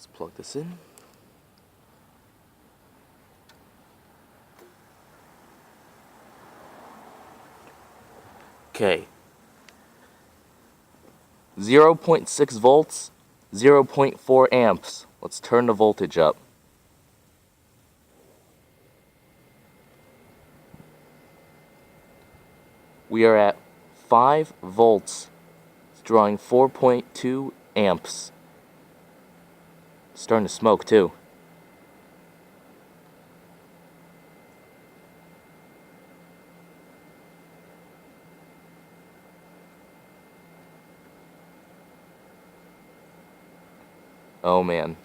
Let's plug this in. Okay. 0.6 volts, 0.4 amps. Let's turn the voltage up. We are at 5 volts. It's drawing 4.2 amps. It's starting to smoke too. Oh man.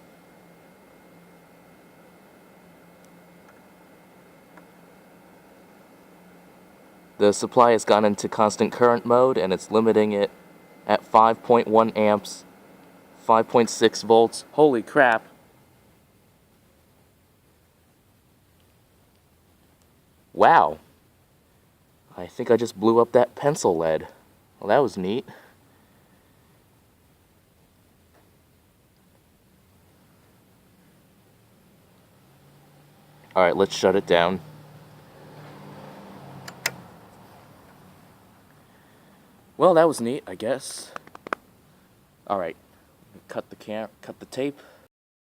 The supply has gone into constant current mode and it's limiting it at 5.1 amps, 5.6 volts. Holy crap. Wow. I think I just blew up that pencil lead. Well, that was neat. Alright, let's shut it down. Well, that was neat, I guess. Alright, cut the tape.